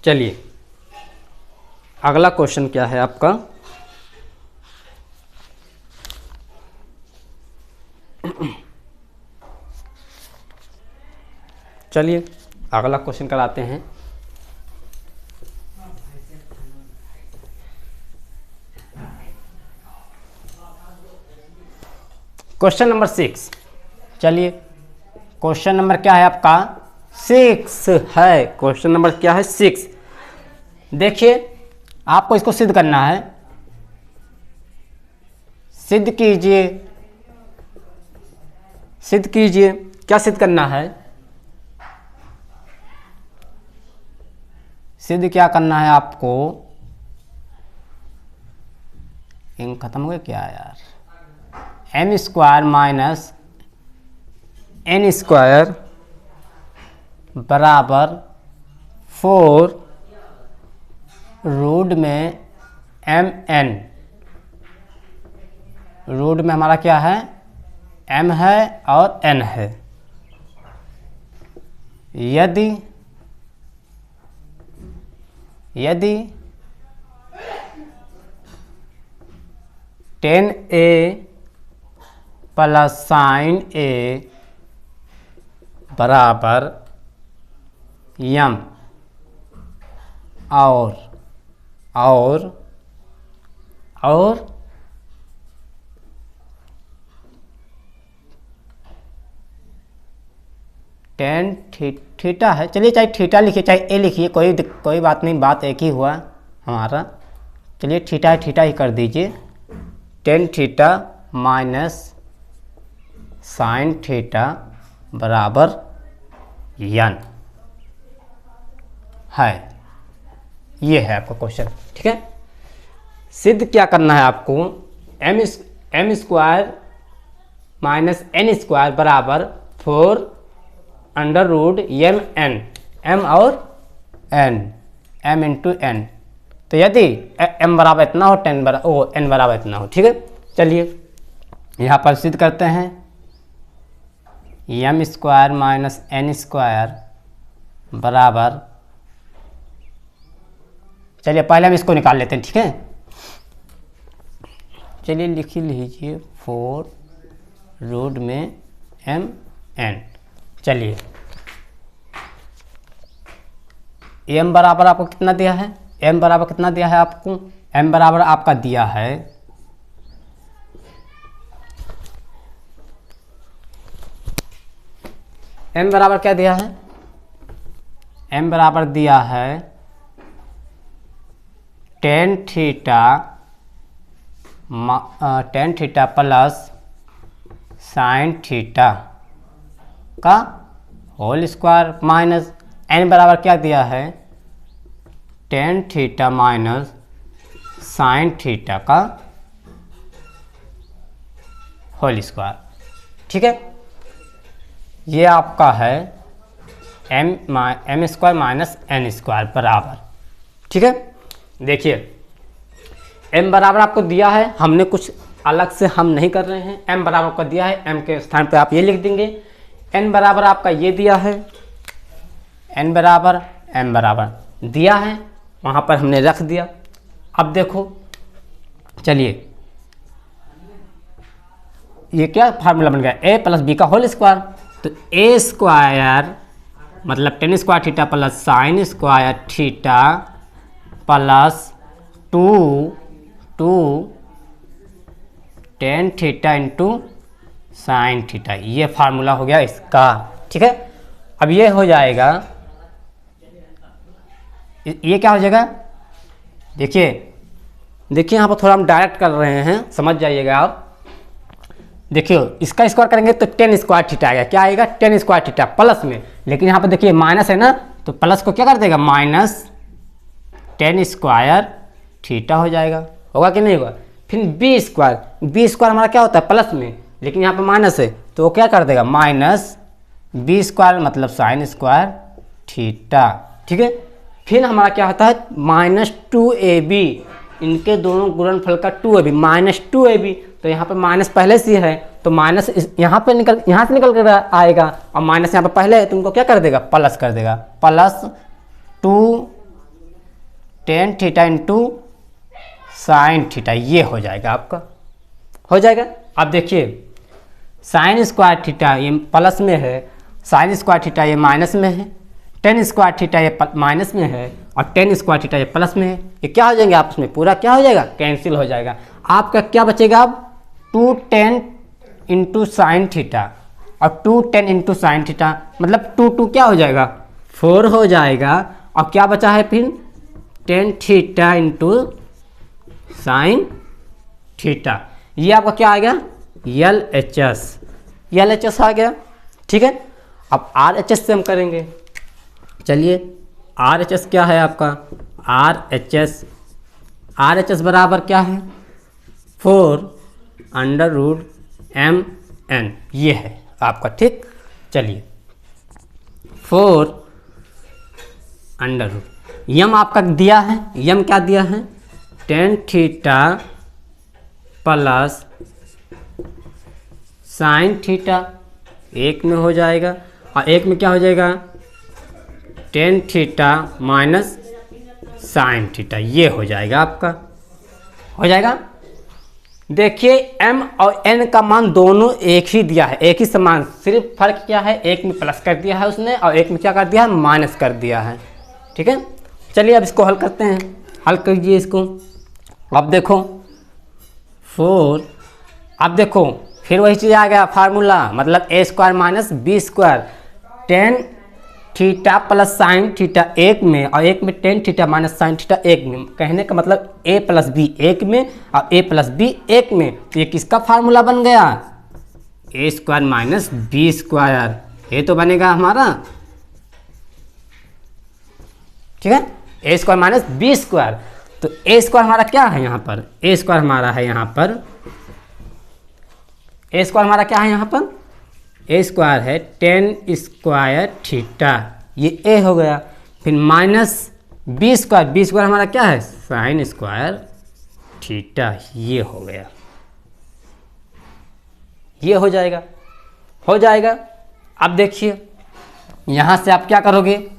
चलिए अगला क्वेश्चन क्या है आपका, चलिए अगला क्वेश्चन कराते हैं। Question number 6। चलिए क्वेश्चन नंबर क्या है आपका, 6 है। क्वेश्चन नंबर क्या है, 6। देखिए आपको इसको सिद्ध करना है, सिद्ध कीजिए, सिद्ध कीजिए। क्या सिद्ध करना है, सिद्ध क्या करना है आपको, इंक खत्म हो गया क्या यार, m² माइनस n² बराबर 4 रूट में mn। रूट में हमारा क्या है, m है और n है। यदि 10a प्लस साइन a बराबर m और 10 थीटा है। चलिए चाहे थीटा लिखिए चाहे ए लिखिए, कोई बात नहीं, बात एक ही हुआ हमारा। चलिए थीटा ही कर दीजिए, 10 थीटा माइनस साइन थीटा बराबर n है। ये है आपका क्वेश्चन, ठीक है। सिद्ध क्या करना है आपको, m² माइनस n² बराबर 4 अंडर रूट mn, m और n, m इंटू n। तो यदि m बराबर इतना हो, n बराबर इतना हो, ठीक है। चलिए यहाँ पर सिद्ध करते हैं, m² माइनस n² बराबर, चलिए पहले हम इसको निकाल लेते हैं, ठीक है। चलिए लिख लीजिए 4 रूट में mn। चलिए m बराबर आपको कितना दिया है, m बराबर कितना दिया है आपको, m बराबर आपका दिया है m बराबर क्या दिया है, m बराबर दिया है 10 थीटा प्लस साइन थीटा का होल स्क्वायर माइनस n बराबर क्या दिया है, 10 थीटा माइनस साइन थीटा का होल स्क्वायर, ठीक है। ये आपका है m² माइनस n² बराबर, ठीक है। देखिए m बराबर आपको दिया है, हमने कुछ अलग से हम नहीं कर रहे हैं, m बराबर आपको दिया है, m के स्थान पे आप ये लिख देंगे। n बराबर आपका ये दिया है, n बराबर m बराबर दिया है, वहाँ पर हमने रख दिया। अब देखो चलिए ये क्या फार्मूला बन गया, a प्लस बी का होल स्क्वायर। तो a² मतलब 10² theta plus sine square theta plus 2 10 theta into sine theta, ये फार्मूला हो गया इसका, ठीक है। अब ये हो जाएगा ये क्या हो जाएगा, देखिए देखिए यहाँ पर थोड़ा हम डायरेक्ट कर रहे हैं, समझ जाइएगा आप। देखिए इसका स्क्वायर करेंगे तो टेन स्क्वायर थीटा आएगा, क्या आएगा, टेन स्क्वायर थीटा प्लस में, लेकिन यहाँ पर देखिए माइनस है ना, तो प्लस को क्या कर देगा, माइनस टेन स्क्वायर थीटा हो जाएगा, होगा कि नहीं होगा। फिर बी स्क्वायर हमारा क्या होता है प्लस में, लेकिन यहाँ पर माइनस है तो वो क्या कर देगा, माइनस बी स्क्वायर मतलब साइन स्क्वायर थीटा, ठीक है। फिर हमारा क्या होता है माइनस 2ab, इनके दोनों गुणनफल का 2ab माइनस 2ab, तो यहाँ पर माइनस पहले से है तो माइनस यहाँ से निकल कर आएगा, और माइनस यहाँ पर पहले है तो उनको क्या कर देगा, प्लस कर देगा, plus 2 tan theta into sine theta, ये हो जाएगा आपका, हो जाएगा। अब देखिए साइन स्क्वायर थीटा ये प्लस में है, साइन स्क्वायर थीटा ये माइनस में है, टेन स्क्वायर थीटा ये माइनस में है, और टेन स्क्वायर थीटा ये प्लस में है, ये क्या हो जाएंगे आपस में, पूरा क्या हो जाएगा, कैंसिल हो जाएगा। आपका क्या बचेगा अब, 2 टेन इंटू साइन थीटा, और 2 टेन इंटू साइन थीटा मतलब 2 क्या हो जाएगा, 4 हो जाएगा, और क्या बचा है फिर tan theta into sine theta, ये आपका क्या आ गया, LHS आ गया, ठीक है। अब RHS से हम करेंगे, चलिए RHS क्या है आपका, RHS बराबर क्या है, 4√mn, ये है आपका, ठीक। चलिए 4√, यम आपका दिया है, यम क्या दिया है, ten theta plus sine theta, एक में हो जाएगा, और एक में क्या हो जाएगा, ten theta minus sine theta, ये हो जाएगा आपका, हो जाएगा। देखिए m और n का मान दोनों एक ही दिया है, एक ही समान, सिर्फ फर्क क्या है, एक में प्लस कर दिया है उसने और एक में क्या कर दिया है, माइनस कर दिया है, ठीक है। चलिए अब इसको हल करते हैं, हल कीजिए इसको। अब देखो 4, अब देखो फिर वही चीज़ आ गया फार्मूला, मतलब a square minus B square, tan theta plus sine theta एक में, और एक में tan theta minus sine theta एक में, कहने का मतलब a प्लस बी एक में और a प्लस बी एक में, तो ये किसका फार्मूला बन गया, a square minus B square, ये तो बनेगा हमारा, ठीक है, a square minus B square. तो a स्क्वायर हमारा क्या है यहाँ पर, a स्क्वायर हमारा है यहाँ पर, a स्क्वायर हमारा क्या है यहाँ पर, a स्क्वायर है टेन स्क्वायर थीटा, ये a हो गया, फिर माइनस बी स्क्वायर हमारा क्या है, साइन स्क्वायर थीटा, ये हो गया, ये हो जाएगा, हो जाएगा। अब देखिए यहाँ से आप क्या करोगे,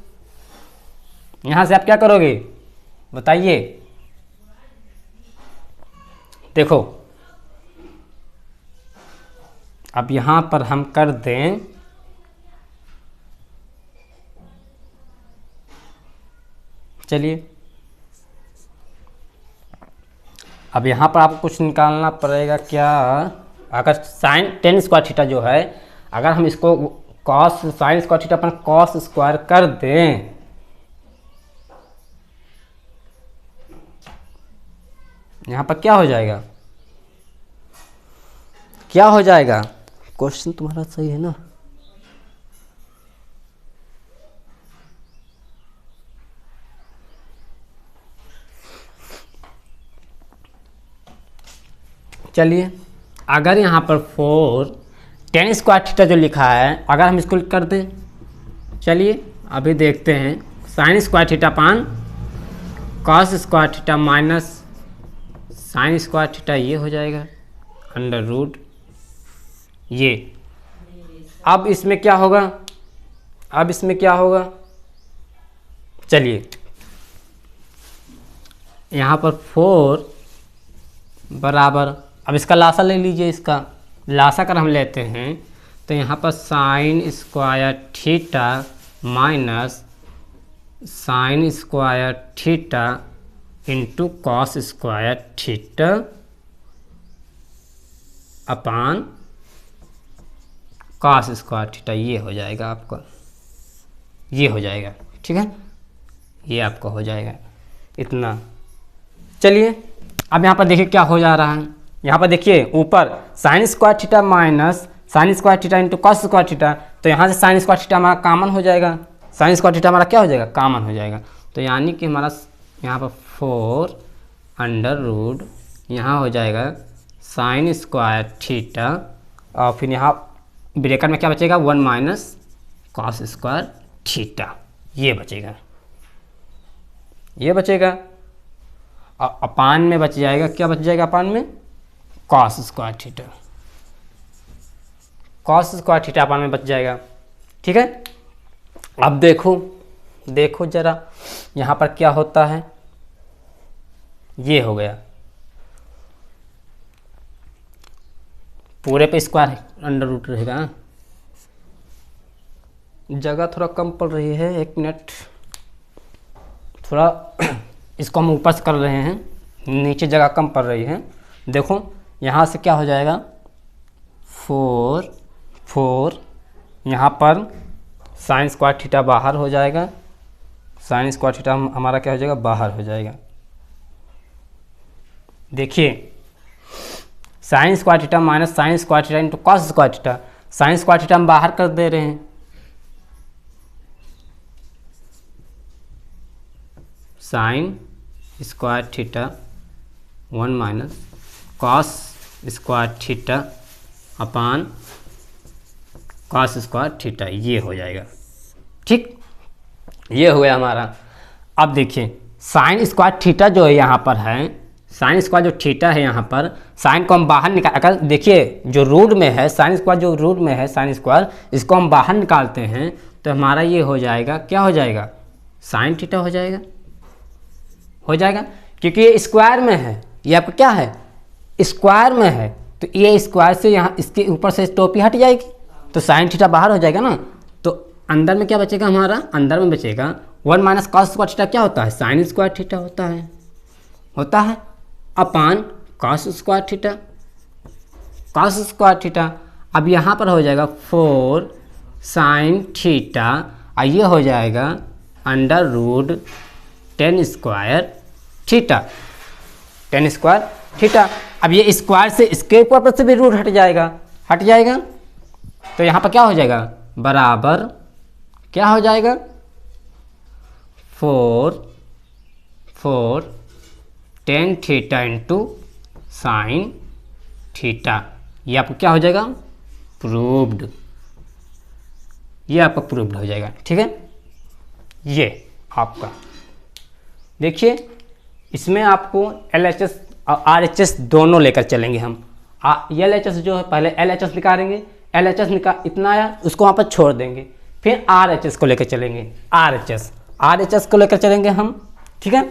यहाँ से आप क्या करोगे बताइए, देखो अब यहाँ पर हम कर दें, चलिए अब यहाँ पर आपको कुछ निकालना पड़ेगा, क्या, अगर साइन टेन स्क्वायर थीटा जो है, अगर हम इसको कॉस साइन स्क्वायर थीटा अपन कॉस स्क्वायर कर दें, यहाँ पर क्या हो जाएगा, क्या हो जाएगा, क्वेश्चन तुम्हारा सही है ना, चलिए अगर यहाँ पर 4 टेन स्क्वायर थीटा जो लिखा है, अगर हम इसको कर दें, चलिए अभी देखते हैं, साइन स्क्वायर थीटा पान cos square theta minus sine square theta, ये हो जाएगा अंडर रूट ये। अब इसमें क्या होगा, अब इसमें क्या होगा, चलिए यहाँ पर 4 बराबर, अब इसका लासा ले लीजिए, इसका लासा कर हम लेते हैं तो यहाँ पर sine square theta minus sine square theta into cos square theta upon cos square theta, ये हो जाएगा आपका, ये हो जाएगा, ठीक है। ये आपका हो जाएगा इतना। चलिए अब यहाँ पर देखिए क्या हो जा रहा है। यहाँ पर देखिए ऊपर sine square theta minus sine square theta into cos square theta, तो यहाँ से साइन स्क्वायर थीटा हमारा कॉमन हो जाएगा, साइन स्क्वायर थीटा हमारा क्या हो जाएगा, कॉमन हो जाएगा। तो यानी कि हमारा यहाँ पर 4 अंडर रूट यहाँ हो जाएगा साइन स्क्वायर थीटा, और फिर यहाँ ब्रैकेट में क्या बचेगा 1 माइनस कॉस स्क्वायर थीटा, ये बचेगा, ये बचेगा। और अपान में बच जाएगा, क्या बच जाएगा अपान में, cos square theta, cos square theta upon में बच जाएगा। ठीक है, अब देखो जरा यहाँ पर क्या होता है। ये हो गया, पूरे पे स्क्वायर अंडर रूट रहेगा। जगह थोड़ा कम पड़ रही है, 1 मिनट, थोड़ा इसको हम ऊपर से कर रहे हैं, नीचे जगह कम पड़ रही है। देखो यहाँ से क्या हो जाएगा 4 यहाँ पर साइन स्क्वायर थीटा बाहर हो जाएगा, साइन स्क्वायर थीटा हमारा क्या हो जाएगा, बाहर हो जाएगा। देखिए sine square theta minus sine square theta into cos square theta, sine square theta हम बाहर कर दे रहे हैं, sine square theta 1 minus cos square theta upon cos square theta, ये हो जाएगा। ठीक, ये हो गया हमारा। अब देखिए साइन स्क्वायर थीटा जो है यहाँ पर है, साइन स्क्वायर जो थीटा है यहाँ पर, साइन को हम बाहर निकाल, अगर देखिए जो रूट में है साइन स्क्वायर, जो रूट में है साइन स्क्वायर, इसको हम बाहर निकालते हैं तो हमारा ये हो जाएगा, क्या हो जाएगा, साइन थीटा हो जाएगा, हो जाएगा, क्योंकि ये स्क्वायर में है, ये आपका क्या है, स्क्वायर में है, तो ये स्क्वायर से यहाँ इसके ऊपर से टोपी हट जाएगी, तो साइन थीटा बाहर हो जाएगा ना। तो अंदर में क्या बचेगा हमारा, अंदर में बचेगा 1 माइनस कॉस स्क्वायर थीटा, क्या होता है, साइन स्क्वायर थीटा होता है अपान cos square theta, cos square theta. अब यहाँ पर हो जाएगा 4 साइन थीटा, और ये हो जाएगा under root 10 square theta, 10 square theta. अब ये स्क्वायर से इसके ऊपर से भी रूट हट जाएगा, तो यहाँ पर क्या हो जाएगा, बराबर क्या हो जाएगा 4 10 थीटा इंटू साइन थीटा, ये आपको क्या हो जाएगा, प्रूव्ड, ये आपका प्रूव्ड हो जाएगा। ठीक है, ये आपका देखिए, इसमें आपको LHS और RHS दोनों लेकर चलेंगे हम। LHS जो है पहले LHS निकालेंगे, LHS इतना आया उसको वहाँ पर छोड़ देंगे, फिर RHS को लेकर चलेंगे, RHS को लेकर चलेंगे हम। ठीक है,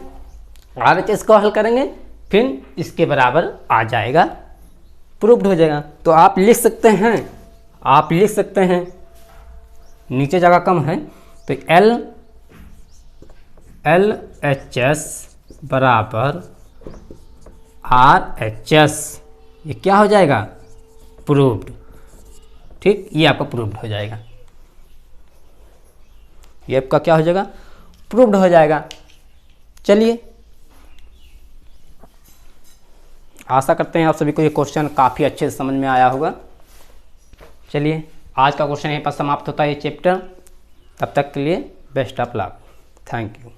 RHS को हल करेंगे, फिर इसके बराबर आ जाएगा, प्रूव्ड हो जाएगा। तो आप लिख सकते हैं, नीचे जगह कम है, तो LHS बराबर RHS, ये क्या हो जाएगा, प्रूव्ड। ठीक, ये आपका प्रूव्ड हो जाएगा, ये आपका क्या हो जाएगा, प्रूव्ड हो जाएगा। चलिए, आशा करते हैं आप सभी को ये क्वेश्चन काफ़ी अच्छे से समझ में आया होगा। चलिए, आज का क्वेश्चन यहीं पर समाप्त होता है ये चैप्टर। तब तक के लिए best of luck, thank you.